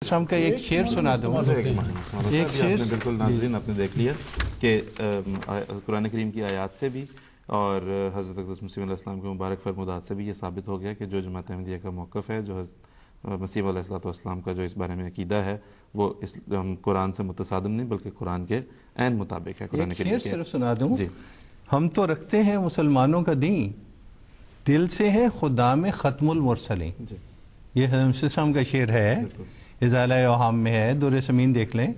شام کا ایک شعر سنا دوں. ایک شعر بالکل ناظرین آپ نے دیکھ لیا کہ قرآن کریم کی آیات سے بھی اور حضرت اقدس مسیح علیہ السلام کے مبارک فرمودات سے بھی یہ ثابت ہو گیا کہ جو جماعت احمدیہ کا موقف ہے، جو حضرت مسیح علیہ السلام کا جو اس بارے میں عقیدہ ہے، وہ قرآن سے متصادم نہیں بلکہ قرآن کے عین مطابق ہے. قرآن کریم ایک شعر صرف سنا دوں. ہم تو رکھتے ہیں مسلمانوں کا دین، دل سے ہے خدا میں ختم المرسلین. یہ حضرت السلام کا شعر ہے، ازالہ اوہام میں ہے، دور سمین دیکھ لیں.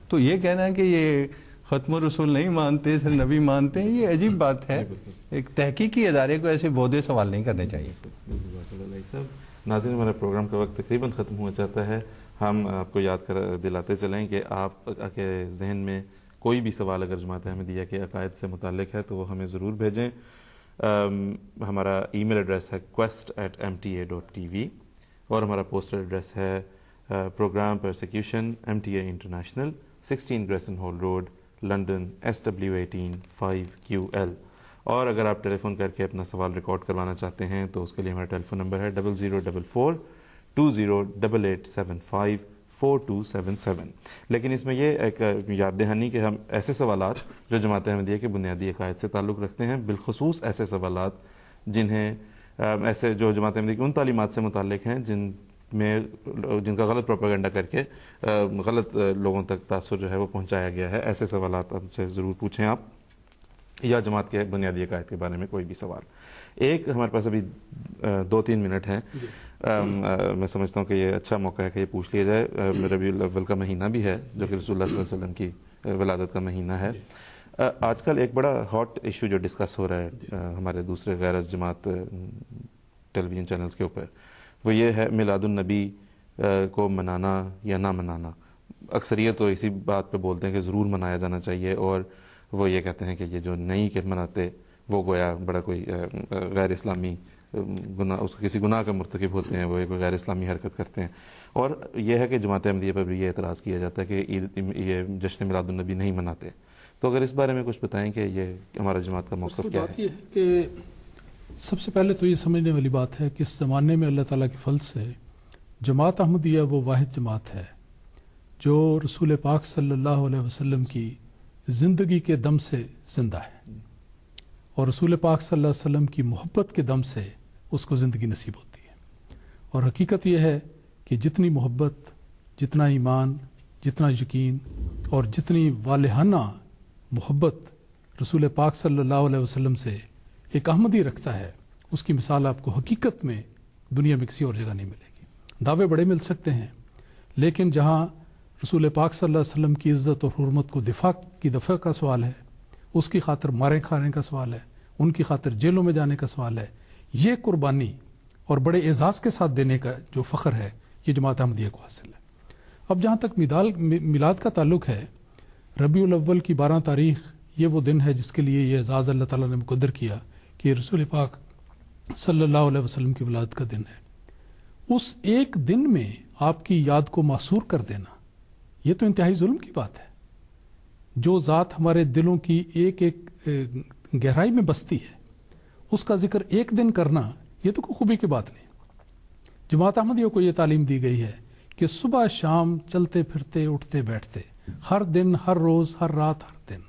تو یہ کہنا کہ یہ ختم الرسول نہیں مانتے، صرف نبی مانتے ہیں، یہ عجیب بات ہے. ایک تحقیقی ادارے کو ایسے بودے سوال نہیں کرنے چاہیے. ناظرین، ہمارا پروگرام کا وقت تقریباً ختم ہو جاتا ہے. ہم آپ کو یاد دلاتے چلیں کہ آپ کے ذہن میں کوئی بھی سوال اگر جماعت احمدیہ کے عقائد سے متعلق ہے تو وہ ہمیں ضرور بھیجیں. ہمارا ای میل ایڈریس ہے quest@mta.tv اور ہمارا پوسٹل ایڈریس ہے پروگرام پرسیکیوشن MTA International 16 Gressenhall Road London لنڈن SW18 5QL. اور اگر آپ ٹیلی فون کر کے اپنا سوال ریکارڈ کروانا چاہتے ہیں تو اس کے لیے ہمارا ٹیلی فون نمبر ہے 0044 208875 4277. لیکن اس میں یہ ایک یاد دہانی کہ ہم ایسے سوالات جو جماعت احمدیہ کے بنیادی عقائد سے تعلق رکھتے ہیں، بالخصوص ایسے سوالات جو جماعت احمدیہ کی ان تعلیمات سے متعلق ہیں جن کا غلط پروپیگنڈا کر کے غلط لوگوں تک تاثر جو ہے وہ پہنچایا گیا ہے، ایسے سوالات ہم سے ضرور پوچھیں آپ، یا جماعت کے بنیادی عقائد کے بارے میں کوئی بھی سوال. ایک ہمارے پاس ابھی 2-3 منٹ ہیں. میں سمجھتا ہوں کہ یہ اچھا موقع ہے کہ یہ پوچھ لیا جائے. ربیع الاول کا مہینہ بھی ہے جو کہ رسول اللہ صلی اللہ علیہ وسلم کی ولادت کا مہینہ ہے. آج کل ایک بڑا ہاٹ ایشو جو ڈسکس ہو رہا ہے ہمارے دوسرے غیر از جماعت ٹیلی ویژن چینلز کے اوپر، وہ یہ ہے میلاد النبی کو منانا یا نہ منانا. اکثریت تو اسی بات پہ بولتے ہیں کہ ضرور منایا جانا چاہیے، اور وہ یہ کہتے ہیں کہ یہ جو نہیں کہ مناتے وہ گویا بڑا کوئی غیر اسلامی گناہ، اس کو کسی گناہ کا مرتکب ہوتے ہیں، وہ ایک غیر اسلامی حرکت کرتے ہیں. اور یہ ہے کہ جماعت احمدیہ پر بھی یہ اعتراض کیا جاتا ہے کہ یہ جشن میلاد النبی نہیں مناتے. تو اگر اس بارے میں کچھ بتائیں کہ یہ ہمارا جماعت کا موقف کیا ہے. یہ ہے کہ سب سے پہلے تو یہ سمجھنے والی بات ہے کہ اس زمانے میں اللہ تعالیٰ کے فضل سے جماعت احمدیہ وہ واحد جماعت ہے جو رسول پاک صلی اللہ علیہ وسلم کی زندگی کے دم سے زندہ ہے، اور رسول پاک صلی اللہ علیہ وسلم کی محبت کے دم سے اس کو زندگی نصیب ہوتی ہے. اور حقیقت یہ ہے کہ جتنی محبت، جتنا ایمان، جتنا یقین اور جتنی والہانہ محبت رسول پاک صلی اللہ علیہ وسلم سے ایک احمدی رکھتا ہے، اس کی مثال آپ کو حقیقت میں دنیا میں کسی اور جگہ نہیں ملے گی. دعوے بڑے مل سکتے ہیں، لیکن جہاں رسول پاک صلی اللہ علیہ وسلم کی عزت اور حرمت کو دفاع کا سوال ہے، اس کی خاطر مارے کھانے کا سوال ہے، ان کی خاطر جیلوں میں جانے کا سوال ہے، یہ قربانی اور بڑے اعزاز کے ساتھ دینے کا جو فخر ہے یہ جماعت احمدیہ کو حاصل ہے. اب جہاں تک میلاد کا تعلق ہے، ربیع الاول کی 12 تاریخ یہ وہ دن ہے جس کے لیے یہ اعزاز اللہ تعالیٰ نے مقدر کیا کہ رسول پاک صلی اللہ علیہ وسلم کی ولادت کا دن ہے. اس ایک دن میں آپ کی یاد کو معصور کر دینا یہ تو انتہائی ظلم کی بات ہے. جو ذات ہمارے دلوں کی ایک ایک گہرائی میں بستی ہے، اس کا ذکر ایک دن کرنا یہ تو کوئی خوبی کی بات نہیں. جماعت احمدیہ کو یہ تعلیم دی گئی ہے کہ صبح شام چلتے پھرتے اٹھتے بیٹھتے ہر دن، ہر روز، ہر رات، ہر دن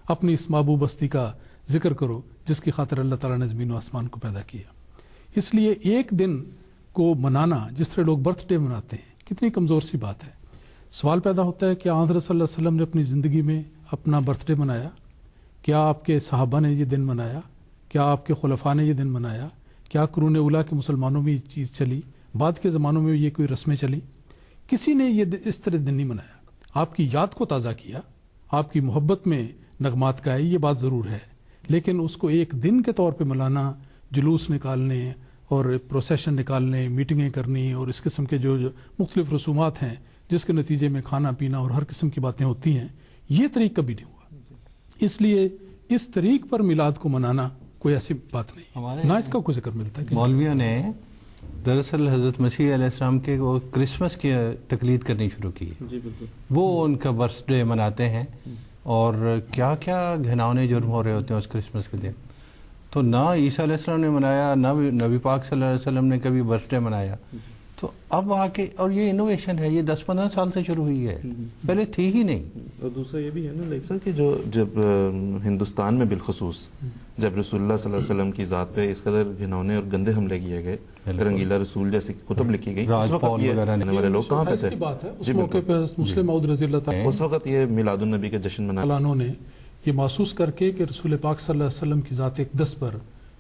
اپنی اس محبوب بستی کا ذکر کرو جس کی خاطر اللہ تعالیٰ نے زمین و آسمان کو پیدا کیا. اس لیے ایک دن کو منانا، جس طرح لوگ برتھ ڈے مناتے ہیں، کتنی کمزور سی بات ہے. سوال پیدا ہوتا ہے کہ حضرت صلی اللہ علیہ وسلم نے اپنی زندگی میں اپنا برتھ ڈے منایا؟ کیا آپ کے صحابہ نے یہ دن منایا؟ کیا آپ کے خلفاء نے یہ دن منایا؟ کیا قرون اولیٰ کے مسلمانوں میں یہ چیز چلی؟ بعد کے زمانوں میں یہ کوئی رسمیں چلی؟ کسی نے یہ اس طرح دن نہیں منایا. آپ کی یاد کو تازہ کیا، آپ کی محبت میں نغمات گائے، یہ بات ضرور ہے، لیکن اس کو ایک دن کے طور پہ ملانا، جلوس نکالنے اور پروسیشن نکالنے، میٹنگیں کرنی اور اس قسم کے جو مختلف رسومات ہیں جس کے نتیجے میں کھانا پینا اور ہر قسم کی باتیں ہوتی ہیں، یہ طریق کبھی نہیں ہوا. اس لیے اس طریق پر میلاد کو منانا کوئی ایسی بات نہیں، نہ اس کا کوئی ذکر ملتا ہے. مولویوں نے دراصل حضرت مسیح علیہ السلام کے وہ کرسمس کی تقلید کرنی شروع کی ہے. وہ ان کا برتھ ڈے مناتے ہیں اور کیا کیا گھناؤنے جرم ہو رہے ہوتے ہیں اس کرسمس کے دن. تو نہ عیسیٰ علیہ السلام نے منایا، نہ نبی پاک صلی اللہ علیہ وسلم نے کبھی برتھ ڈے منایا. تو اب آ کے، اور یہ انوویشن ہے، یہ 10-15 سال سے شروع ہوئی ہے، پہلے تھی ہی نہیں. اور دوسرا یہ بھی ہے نا لیکن کہ جو جب ہندوستان میں بالخصوص جب رسول اللہ صلی اللہ علیہ وسلم کی ذات پہ اس قدر گھنونے اور گندے حملے کیے گئے، رنگیلا رسول جیسی کتب لکھی گئی، اس وقت یہ آنے والے لوگ کہاں پہ تھے؟ بات ہے اس موقع پہ مسلم موعود رضی اللہ تعالیٰ اس وقت یہ میلاد النبی کا جشن منایا. انہوں نے یہ محسوس کر کے کہ رسول پاک صلی اللہ علیہ وسلم کی ذات اقدس پر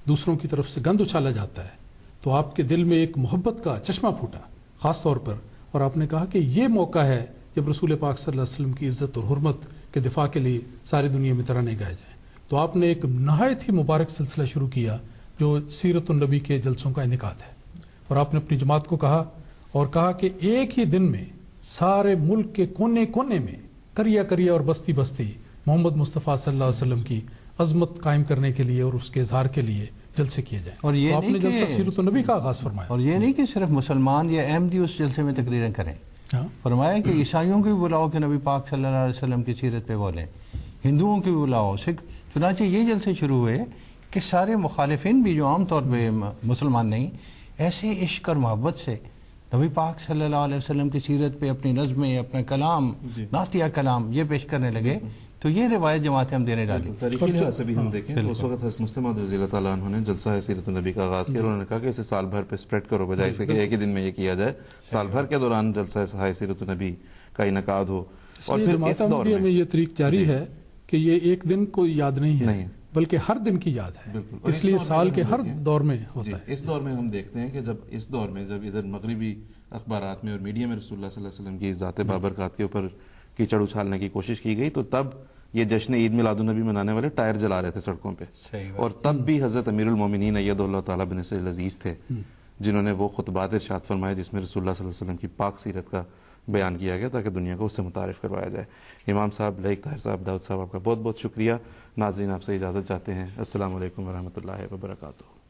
دوسروں کی طرف سے گند اچھالا جاتا ہے، تو آپ کے دل میں ایک محبت کا چشمہ پھوٹا خاص طور پر، اور آپ نے کہا کہ یہ موقع ہے جب رسول پاک صلی اللہ علیہ وسلم کی عزت اور حرمت کے دفاع کے لیے ساری دنیا میں ترانے گائے جائیں. تو آپ نے ایک نہایت ہی مبارک سلسلہ شروع کیا جو سیرت النبی کے جلسوں کا انعقاد ہے، اور آپ نے اپنی جماعت کو کہا اور کہا کہ ایک ہی دن میں سارے ملک کے کونے کونے میں کریا کریا اور بستی بستی محمد مصطفیٰ صلی اللہ علیہ وسلم کی عظمت قائم کرنے کے لیے اور اس کے اظہار کے لیے جلسے کیے جائیں. اور یہ تو آپ نے نہیں جلسہ کہ سیرت النبی کا آغاز فرمایا. اور یہ نہیں کہ صرف مسلمان یا احمدی اس جلسے میں تقریریں کریں، ہاں فرمایا کہ عیسائیوں کی بھی بلاؤ کہ نبی پاک صلی اللہ علیہ وسلم کی سیرت پہ بولیں، ہندوؤں کی بھی بلاؤ، سکھ. چنانچہ یہ جلسے شروع ہوئے کہ سارے مخالفین بھی جو عام طور پہ مسلمان نہیں، ایسے عشق اور محبت سے نبی پاک صلی اللہ علیہ وسلم کی سیرت پہ اپنی نظمیں، اپنا کلام، نعتیہ کلام یہ پیش کرنے لگے. تو یہ روایت جماعتیں ہم دینے ڈالی. تاریخی لحاظ سے بھی ہم دیکھیں تو اس وقت حضرت مسلم موعود رضی اللہ تعالیٰ عنہ نے جلسہ سیرت النبی کا آغاز کیا، انہوں نے کہا کہ اسے سال بھر پہ سپریڈ کرو، بجائے اسے کہ ایک ہی دن میں یہ کیا جائے، سال بھر کے دوران جلسہ سیرت النبی کا انعقاد ہو. اور پھر جماعت احمدیہ میں یہ طریق جاری ہے کہ یہ ایک دن کو یاد نہیں ہے بلکہ ہر دن کی یاد ہے، اس لیے سال کے ہر دور میں ہوتا ہے. اس دور میں ہم دیکھتے ہیں کہ اس دور میں جب ادھر مغربی اخبارات میں اور میڈیا میں رسول اللہ صلی اللہ علیہ وسلم کی ذات بابرکات کے اوپر کیچڑ اچھالنے کی کوشش کی گئی، تو تب یہ جشن عید میلاد النبی منانے والے ٹائر جلا رہے تھے سڑکوں پہ. اور تب بھی حضرت امیر المومنین اید اللہ تعالیٰ بن نصر العزیز تھے جنہوں نے وہ خطبات ارشاد فرمائے جس میں رسول اللہ صلی اللہ علیہ وسلم کی پاک سیرت کا بیان کیا گیا تاکہ دنیا کو اس سے متعارف کروایا جائے. امام صاحب، لائق طاہر صاحب، داؤد صاحب، آپ کا بہت بہت شکریہ. ناظرین آپ سے اجازت چاہتے ہیں. السلام علیکم ورحمۃ اللہ وبرکاتہ.